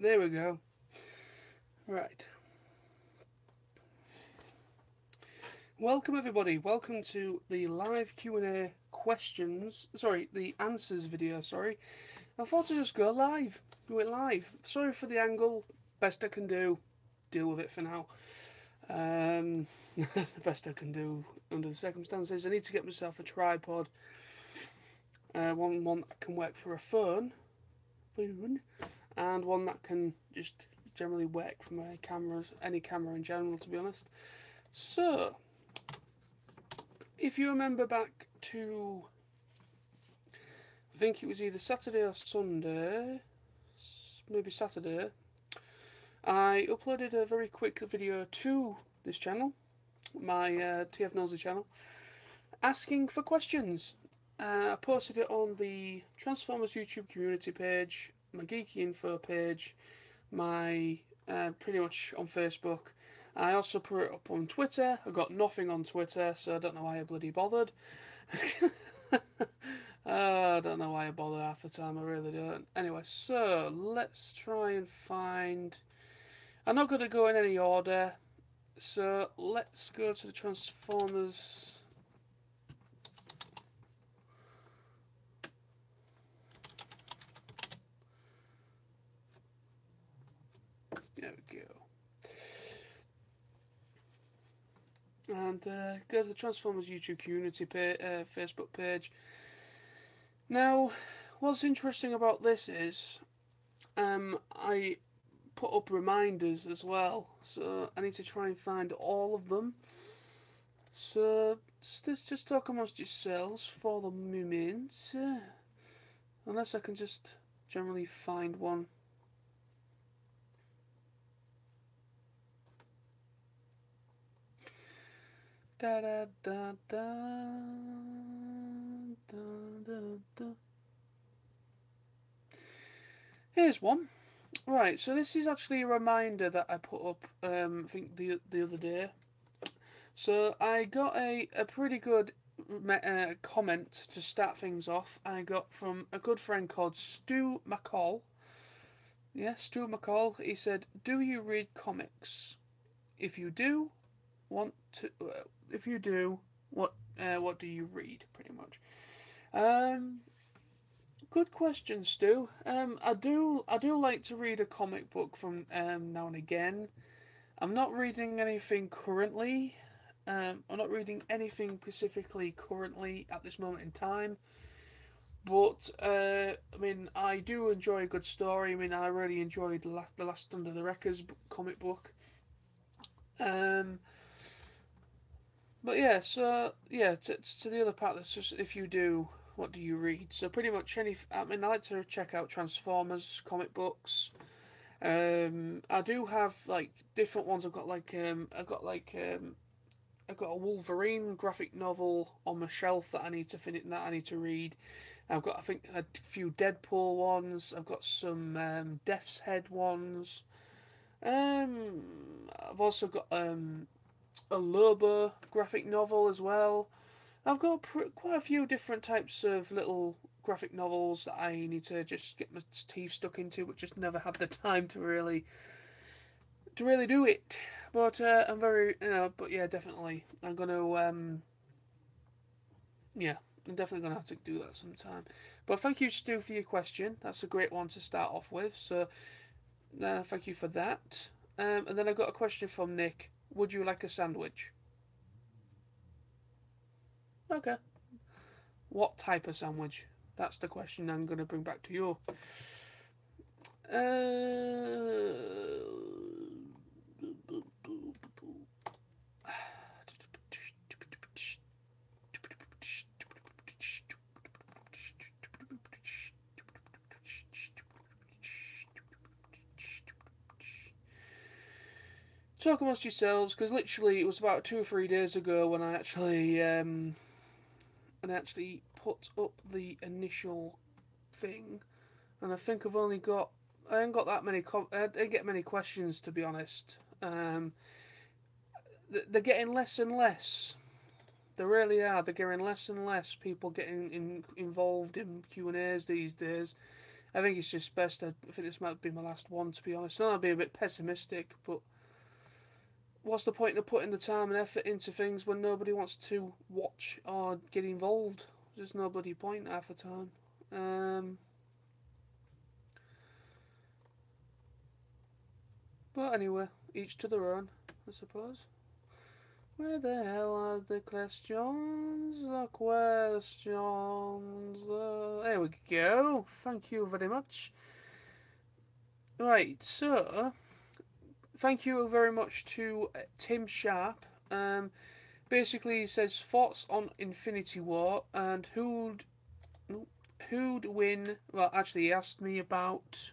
There we go. Right. Welcome everybody. Welcome to the live Q&A questions. Sorry, the answers video. Sorry, I thought I'd just go live. Do it live. Sorry for the angle. Best I can do. Deal with it for now. The best I can do under the circumstances. I need to get myself a tripod. One that can work for a phone, and one that can just generally work for my cameras, any camera in general, to be honest. So, if you remember back to, I think it was either Saturday or Sunday, maybe Saturday, I uploaded a very quick video to this channel, my TF Nosy channel, asking for questions. I posted it on the Transformers YouTube community page, my Geeky Info page, my pretty much on Facebook. I also put it up on Twitter. I got nothing on Twitter, so I don't know why I bloody bothered. I don't know why I bother half the time, I really don't. Anyway, so let's try and find. I'm not going to go in any order, so let's go to the Transformers. There we go. And go to the Transformers YouTube community Facebook page. Now, what's interesting about this is I put up reminders as well, so I need to try and find all of them. So let's just talk amongst yourselves for the moment, unless I can just generally find one. Da da da da da da da. Here's one. Right, so this is actually a reminder that I put up, I think the other day. So I got a pretty good comment to start things off. I got from a good friend called Stu McCall. Yeah, Stu McCall. He said, "Do you read comics? If you do, want to? If you do, what do you read? Pretty much." Good question, Stu. I do like to read a comic book from now and again. I'm not reading anything currently. I'm not reading anything specifically currently at this moment in time. But I mean, I do enjoy a good story. I mean, I really enjoyed the last Under the Wreckers comic book. Um, but yeah, so yeah, to the other part, that's just if you do, what do you read? So pretty much any. I mean, I like to check out Transformers comic books. I do have like different ones. I've got a Wolverine graphic novel on my shelf that I need to finish. That I need to read. I've got I think a few Deadpool ones. I've got some Death's Head ones. I've also got a Lobo graphic novel as well. I've got quite a few different types of little graphic novels that I need to just get my teeth stuck into, but just never had the time to really do it. But I'm very, but yeah, definitely, yeah, I'm definitely gonna have to do that sometime. But thank you, Stu, for your question. That's a great one to start off with. So, thank you for that. And then I got a question from Nick. Would you like a sandwich? Okay. What type of sandwich? That's the question I'm going to bring back to you. Uh, Talk amongst yourselves, because literally it was about 2 or 3 days ago when I actually put up the initial thing, and I think I haven't got that many. I didn't get many questions, to be honest. They're getting less and less. They really are. They're getting less and less people getting involved in Q&As these days. I think it's just best. I think this might be my last one, to be honest. And I'll be a bit pessimistic, but what's the point of putting the time and effort into things when nobody wants to watch or get involved? There's no bloody point half the time. But anyway, each to their own, I suppose. Where the hell are the questions? The questions. There we go. Thank you very much. Right, so thank you very much to Tim Sharp. Basically, he says thoughts on Infinity War and who'd win. Well, actually, he asked me about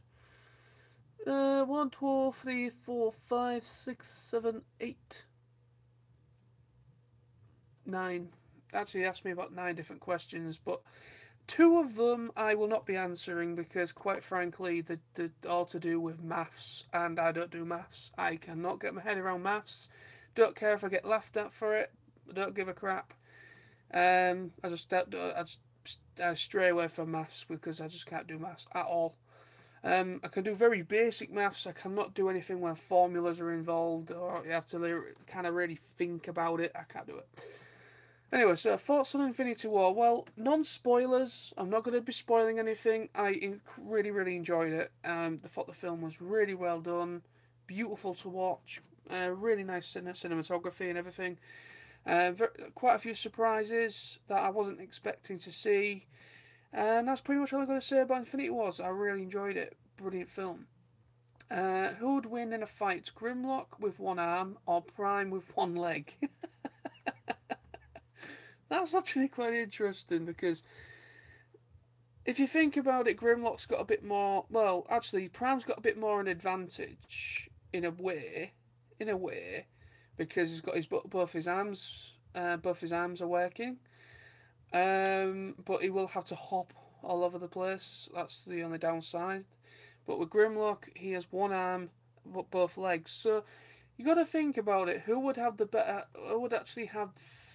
1, 2, 3, 4, 5, 6, 7, 8, 9. Actually, he asked me about 9 different questions, but 2 of them I will not be answering because, quite frankly, they're all to do with maths, and I don't do maths. I cannot get my head around maths. Don't care if I get laughed at for it. I don't give a crap. I stray away from maths because I just can't do maths at all. I can do very basic maths. I cannot do anything when formulas are involved or you have to kind of really think about it. I can't do it. Anyway, so thoughts on Infinity War. Well, non-spoilers. I'm not going to be spoiling anything. I really, really enjoyed it. I thought the film was really well done, beautiful to watch, really nice cinematography and everything. Quite a few surprises that I wasn't expecting to see. And that's pretty much all I'm going to say about Infinity Wars. I really enjoyed it. Brilliant film. Who would win in a fight? Grimlock with one arm or Prime with one leg? That's actually quite interesting because if you think about it, Grimlock's got a bit more. Well, actually, Prime's got a bit more an advantage in a way. In a way, because he's got his both his arms. Both his arms are working. But he will have to hop all over the place. That's the only downside. But with Grimlock, he has one arm, but both legs. So you got to think about it. Who would have the better? Who would actually have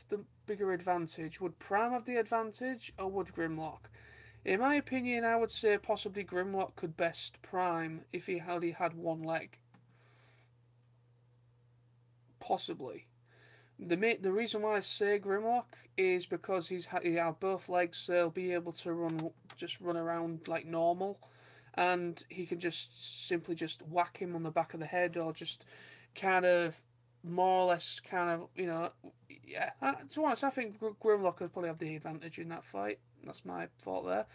the bigger advantage? Would Prime have the advantage, or would Grimlock? In my opinion, I would say possibly Grimlock could best Prime if he only had one leg. Possibly. The reason why I say Grimlock is because he has both legs, so he'll be able to run around like normal, and he can just simply just whack him on the back of the head or just kind of more or less yeah. To be honest, I think Grimlock would probably have the advantage in that fight. That's my thought there.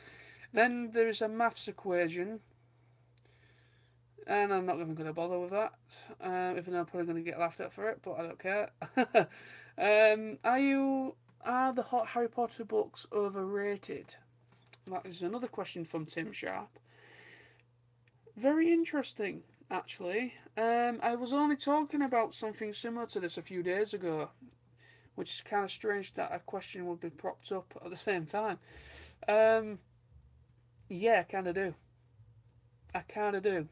Then there's a maths equation, and I'm not even going to bother with that, even though I'm probably going to get laughed at for it, but I don't care. Are the Hot Harry Potter books overrated? That is another question from Tim Sharp. Very interesting, actually. I was only talking about something similar to this a few days ago, which is kind of strange that a question would be propped up at the same time. Yeah, I kind of do. I kind of do.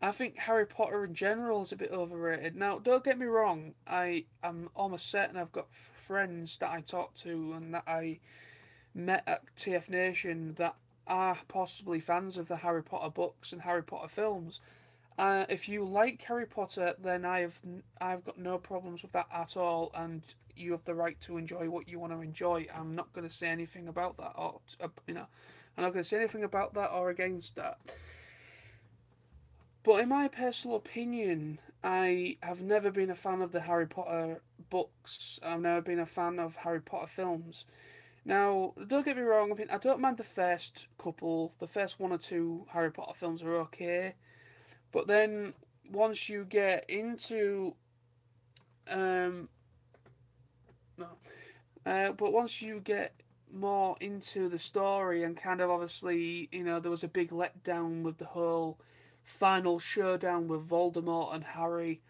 I think Harry Potter in general is a bit overrated. Now, don't get me wrong. I am almost certain I've got friends that I talk to and that I met at TF Nation that are possibly fans of the Harry Potter books and Harry Potter films. If you like Harry Potter, then I've got no problems with that at all, and you have the right to enjoy what you want to enjoy. I'm not going to say anything about that, or I'm not going to say anything about that or against that. But in my personal opinion, I have never been a fan of the Harry Potter books. I've never been a fan of Harry Potter films. Now, don't get me wrong, I don't mind the first couple. The first one or two Harry Potter films are okay. But then, once you get into... no. But once you get more into the story and kind of obviously, there was a big letdown with the whole final showdown with Voldemort and Harry.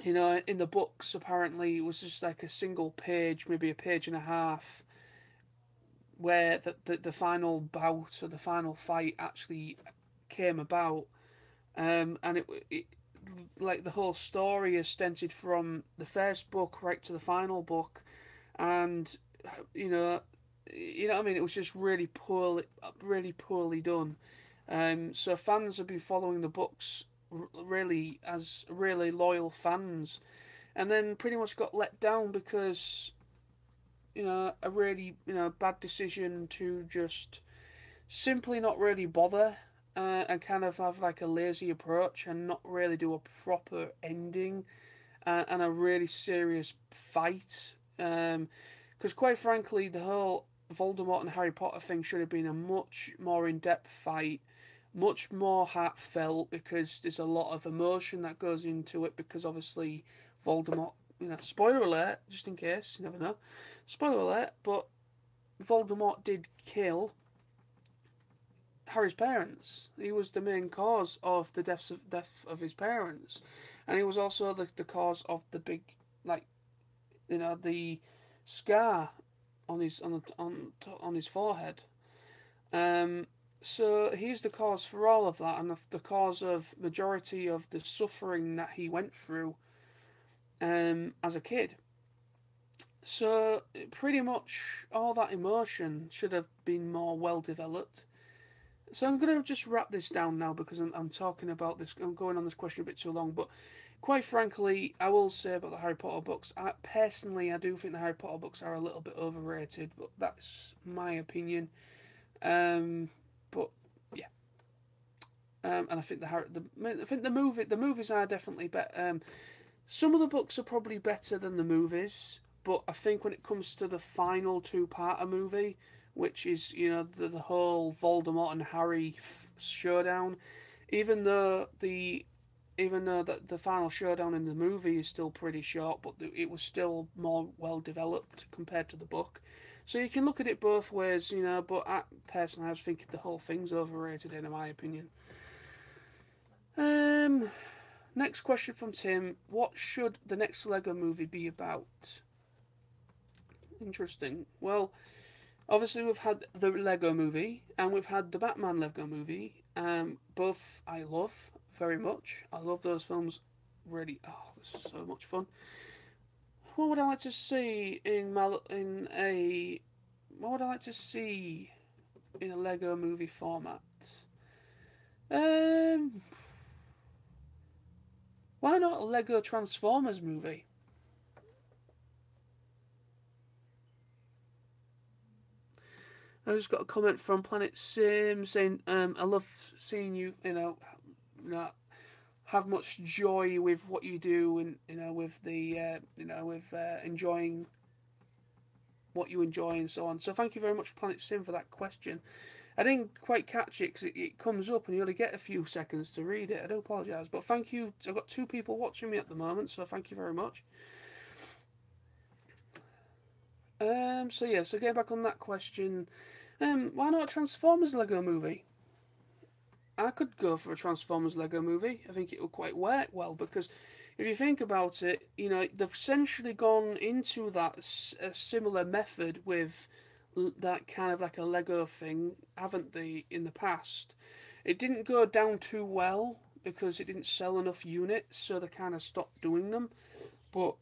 In the books, apparently, it was just like a single page, maybe a page and a half, where the final bout or the final fight actually came about. And it like the whole story is extended from the first book right to the final book, and you know you know what I mean? It was just really poorly done. So fans have been following the books really as really loyal fans, and then pretty much got let down because a really bad decision to just simply not really bother, and kind of have like a lazy approach and not really do a proper ending, and a really serious fight. Because quite frankly, the whole Voldemort and Harry Potter thing should have been a much more in depth fight, much more heartfelt, because there's a lot of emotion that goes into it. Because obviously, Voldemort, spoiler alert, just in case, you never know, spoiler alert, but Voldemort did kill Harry's parents. He was the main cause of the death of his parents, and he was also the cause of the big, like, the scar on his forehead. Um, so he's the cause for all of that, and the cause of majority of the suffering that he went through, as a kid. So pretty much all that emotion should have been more well developed. So I'm going to just wrap this down now, because I'm talking about this. I'm going on this question a bit too long, but quite frankly, I will say about the Harry Potter books. I do think the Harry Potter books are a little bit overrated, but that's my opinion. But yeah, and I think the movies are definitely better. Some of the books are probably better than the movies, but I think when it comes to the final two-parter movie, which is the whole Voldemort and Harry showdown, even though the final showdown in the movie is still pretty short, but it was still more well developed compared to the book. So you can look at it both ways, But personally, I was thinking the whole thing's overrated, in my opinion. Next question from Tim: what should the next Lego movie be about? Interesting. Well, obviously we've had the Lego movie and we've had the Batman Lego movie. Both I love very much. I love those films. Really, it's so much fun. What would I like to see What would I like to see in a Lego movie format? Um, why not a Lego Transformers movie? I just got a comment from Planet Sim saying, "I love seeing you, have much joy with what you do, and with enjoying what you enjoy and so on." So thank you very much, Planet Sim, for that question. I didn't quite catch it because it comes up and you only get a few seconds to read it. I do apologise, but thank you. I've got 2 people watching me at the moment, so thank you very much. So getting back on that question, why not a Transformers Lego movie? I could go for a Transformers Lego movie. I think it would quite work well, because if you think about it, they've essentially gone into that a similar method with that kind of like a Lego thing, haven't they, in the past? It didn't go down too well because it didn't sell enough units, so they kind of stopped doing them. But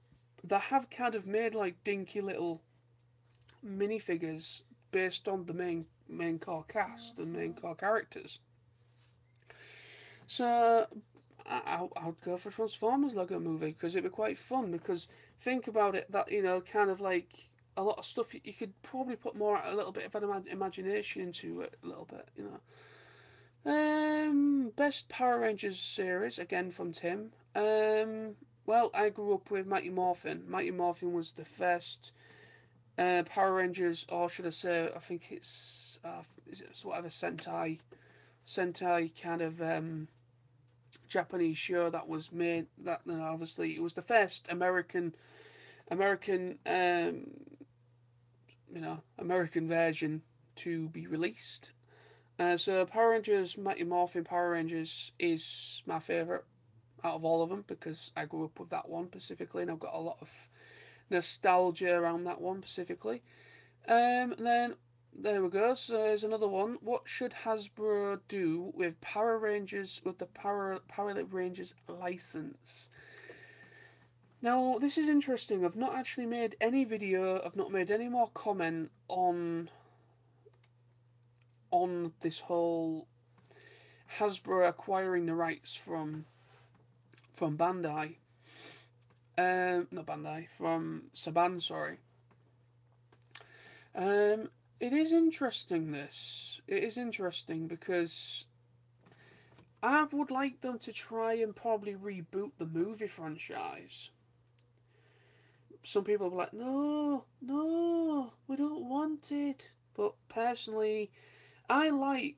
they have kind of made like dinky little minifigures based on the main core cast and main core characters. So I would go for Transformers Lego movie, because it'd be quite fun. Because think about it, that kind of like a lot of stuff you could probably put a little bit of an imagination into it, a little bit. Best Power Rangers series, again from Tim. Well, I grew up with Mighty Morphin. Mighty Morphin was the first Power Rangers, or should I say, I think it's whatever Sentai kind of Japanese show that was made. That obviously it was the first American American version to be released. So Power Rangers, Mighty Morphin Power Rangers is my favourite out of all of them, because I grew up with that one specifically, and I've got a lot of nostalgia around that one specifically. Then there we go. So there's another one. What should Hasbro do with Power Rangers, with the Power Rangers license? Now, this is interesting. I've not actually made any video. I've not made any more comment on on this whole Hasbro acquiring the rights from Bandai, not Bandai, from Saban, sorry. Um, it is interesting. It is interesting because I would like them to try and probably reboot the movie franchise. Some people are like, no, no, we don't want it. But personally, I like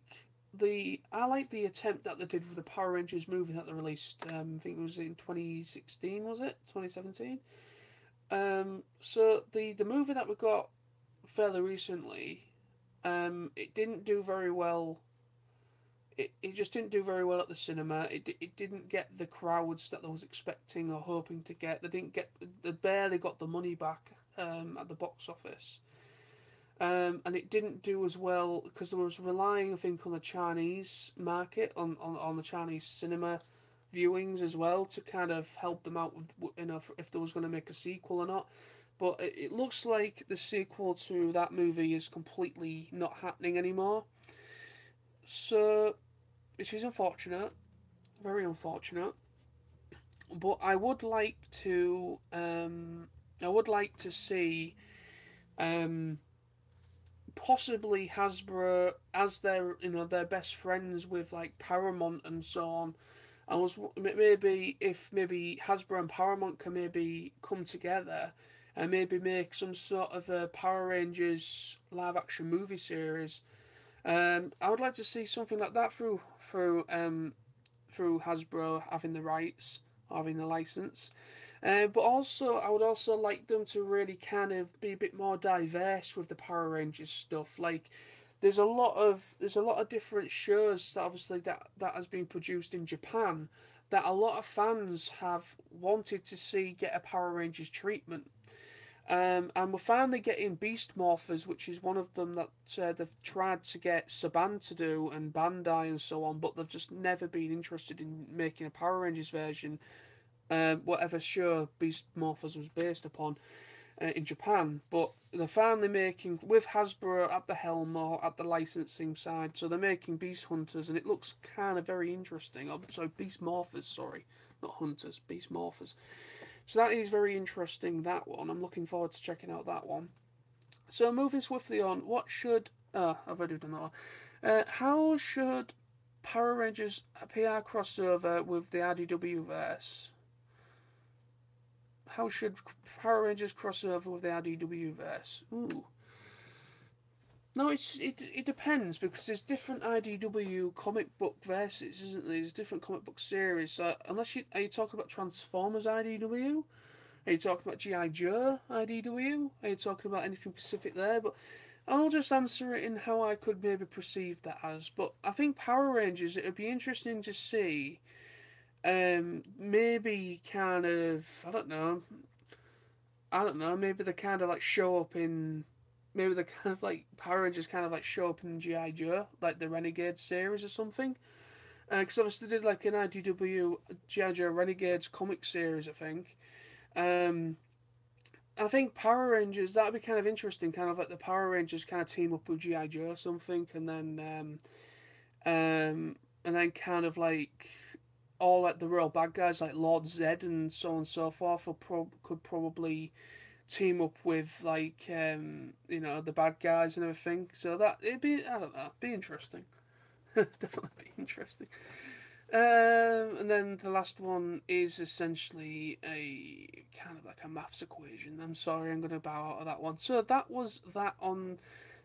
I like the attempt that they did with the Power Rangers movie that they released. I think it was in 2016, was it 2017? So the movie that we got fairly recently, it didn't do very well. It just didn't do very well at the cinema. It didn't get the crowds that they was expecting or hoping to get. They barely got the money back at the box office. And it didn't do as well because there was relying, I think, on the Chinese market, on the Chinese cinema viewings as well to kind of help them out with, you know, if there was going to make a sequel or not. But it looks like the sequel to that movie is completely not happening anymore. So, which is unfortunate, very unfortunate. But I would like to see, um, possibly Hasbro as their, you know, their best friends with like Paramount and so on. I was maybe if maybe Hasbro and Paramount can maybe come together and maybe make some sort of a Power Rangers live action movie series. I would like to see something like that through Hasbro having the rights, having the license. But also, I would also like them to really kind of be a bit more diverse with the Power Rangers stuff. Like, there's a lot of different shows that obviously that has been produced in Japan that a lot of fans have wanted to see get a Power Rangers treatment. And we're finally getting Beast Morphers, which is one of them that they've tried to get Saban to do and Bandai and so on, but they've just never been interested in making a Power Rangers version, whatever show Beast Morphers was based upon in Japan. But they're finally making, with Hasbro at the helm or at the licensing side, so they're making Beast Hunters, and it looks kind of very interesting. Oh, sorry, Beast Morphers, sorry. Not Hunters, Beast Morphers. So that is very interesting, that one. I'm looking forward to checking out that one. So moving swiftly on, what should... I've already done that one. How should Power Rangers PR crossover with the RDW verse? How should Power Rangers cross over with the RDW verse? Ooh. No, it depends because there's different IDW comic book verses, isn't there? There's different comic book series. Unless are you talking about Transformers IDW? Are you talking about GI Joe IDW? Are you talking about anything specific there? But I'll just answer it in how I could maybe perceive that as. But I think Power Rangers. It would be interesting to see. Maybe kind of I don't know. I don't know. Maybe they kind of like show up in. Maybe they kind of like Power Rangers kind of like show up in GI Joe, like the Renegade series or something. Because obviously they did like an IDW GI Joe Renegades comic series, I think. Um, I think Power Rangers that'd be kind of interesting. Kind of like the Power Rangers kind of team up with GI Joe or something, and then kind of like all like the real bad guys like Lord Zed and so on and so forth could probably team up with like you know the bad guys and everything. So that it'd be I don't know, be interesting. Definitely be interesting. And then the last one is essentially a kind of like a maths equation. I'm sorry, I'm going to bow out of that one. So that was that on.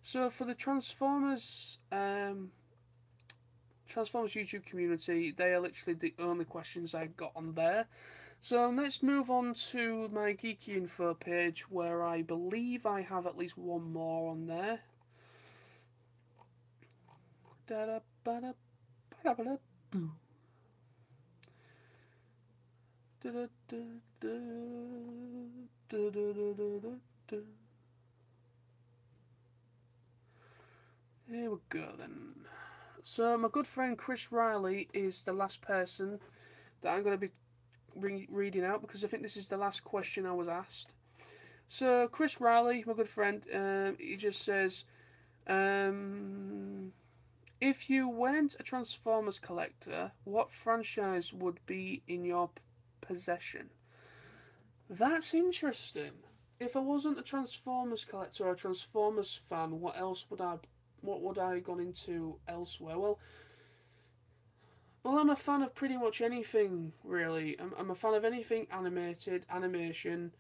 So for the Transformers YouTube community, they are literally the only questions I got on there. So let's move on to my Geeky Info page, where I believe I have at least one more on there. Da da da da da boo. Da da da da da da da da. Here we go then. So my good friend Chris Riley is the last person that I'm going to be reading out because I think this is the last question I was asked. So Chris Riley, my good friend, he just says, If you weren't a Transformers collector, what franchise would be in your possession? That's interesting. If I wasn't a Transformers collector or a Transformers fan, what else would I? What would I gone into elsewhere? Well, I'm a fan of pretty much anything, really. I'm a fan of anything animated, animation.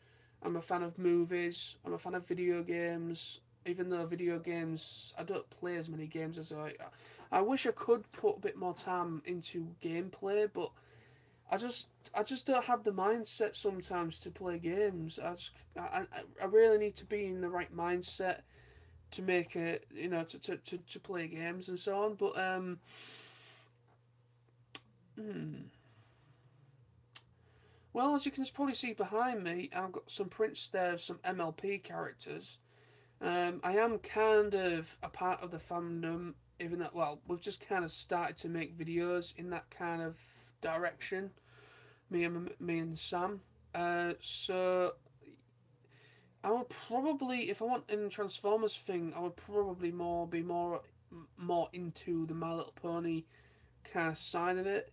I'm a fan of movies. I'm a fan of video games. Even though video games, I don't play as many games as I wish I could put a bit more time into gameplay, but I just don't have the mindset sometimes to play games. I really need to be in the right mindset to make it, to play games and so on. But hmm. Well, as you can probably see behind me, I've got some prints there of some MLP characters. I am kind of a part of the fandom, even though, well, we've just kind of started to make videos in that kind of direction, me and Sam. So I would probably, if I want in Transformers thing, I would probably more into the My Little Pony kind of side of it.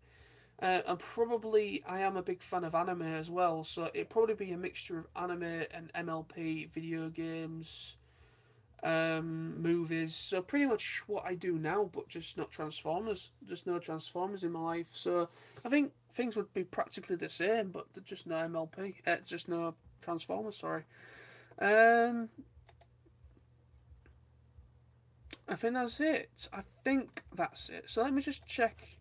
And probably I am a big fan of anime as well, so it'd probably be a mixture of anime and MLP, video games, movies. So pretty much what I do now, but just not Transformers. Just no Transformers in my life. So I think things would be practically the same, but just no MLP. Just no Transformers. Sorry. Um, I think that's it. I think that's it. So let me just check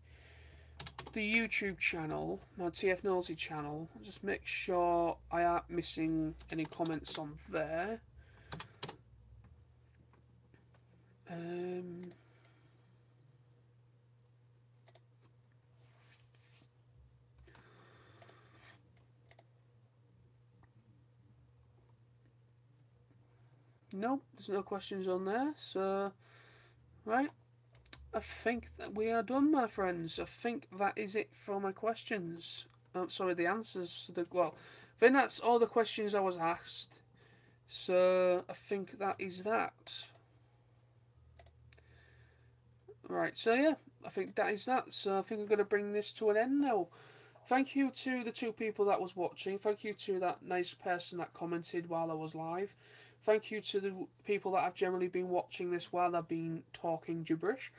the YouTube channel, my TF Nosy channel. Just make sure I aren't missing any comments on there. Um, nope, there's no questions on there. So, right, I think that we are done, my friends. I think that is it for my questions. Sorry, the answers. Well, I think that's all the questions I was asked. So, I think that is that. Right, so yeah, I think that is that. So, I think I'm going to bring this to an end now. Thank you to the two people that was watching. Thank you to that nice person that commented while I was live. Thank you to the people that have generally been watching this while I've been talking gibberish.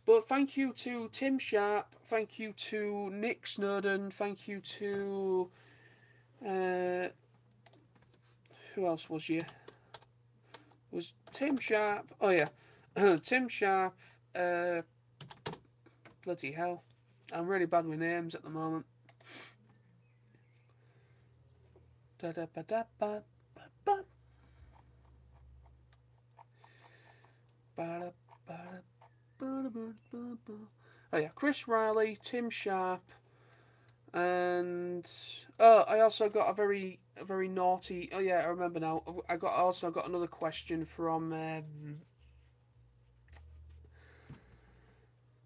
But thank you to Tim Sharp. Thank you to Nick Snowden. Thank you to uh, who else was you? Was Tim Sharp? Oh yeah, Tim Sharp. Uh, Bloody hell, I'm really bad with names at the moment. Da da ba da ba ba ba ba Oh yeah, Chris Riley, Tim Sharp, and I also got a very naughty. Oh yeah, I remember now. I got another question from a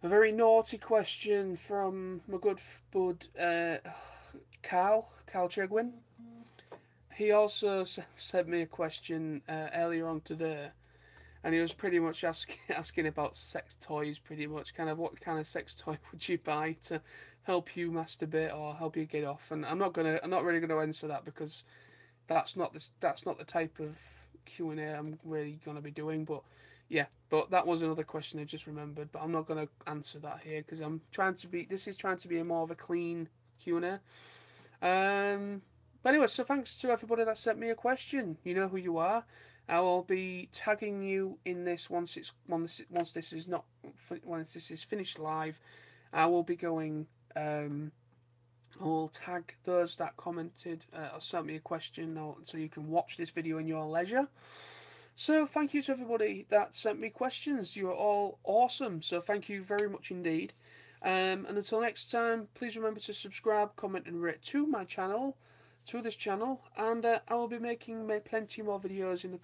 very naughty question from my good bud Carl Chegwin. He also sent me a question earlier on today, and he was pretty much asking about sex toys. Pretty much, kind of what kind of sex toy would you buy to help you masturbate or help you get off? And I'm not really gonna answer that because that's not the type of Q&A I'm really gonna be doing. But yeah, but that was another question I just remembered. But I'm not gonna answer that here because I'm trying to be. This is trying to be a more of a clean Q&A. But anyway, so thanks to everybody that sent me a question. You know who you are. I will be tagging you in this once this is not once this is finished live. I will be going. I will tag those that commented or sent me a question, so you can watch this video in your leisure. So thank you to everybody that sent me questions. You are all awesome. So thank you very much indeed. And until next time, please remember to subscribe, comment, and rate to this channel, and I will be making plenty more videos in the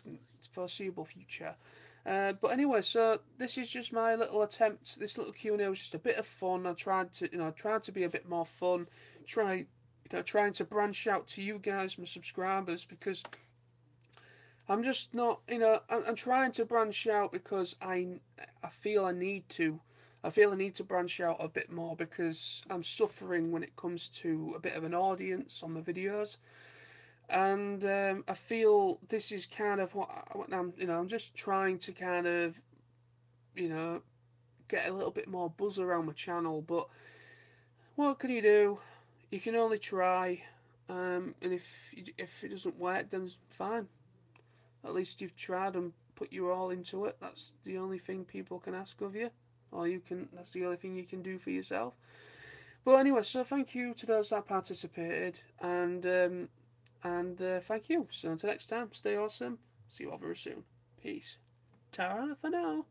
foreseeable future. But anyway, so this is just my little attempt. This little Q&A was just a bit of fun. I tried to be a bit more fun. Trying to branch out to you guys, my subscribers, because I'm just not, I'm trying to branch out because I feel I need to. I feel I need to branch out a bit more because I'm suffering when it comes to a bit of an audience on my videos, and I feel this is kind of what I'm. I'm just trying to kind of, you know, get a little bit more buzz around my channel. But what can you do? You can only try, and if it doesn't work, then fine. At least you've tried and put your all into it. That's the only thing people can ask of you, or you can. That's the only thing you can do for yourself. But anyway, so thank you to those that participated, and thank you. So until next time, stay awesome. See you all very soon. Peace. Ta for now.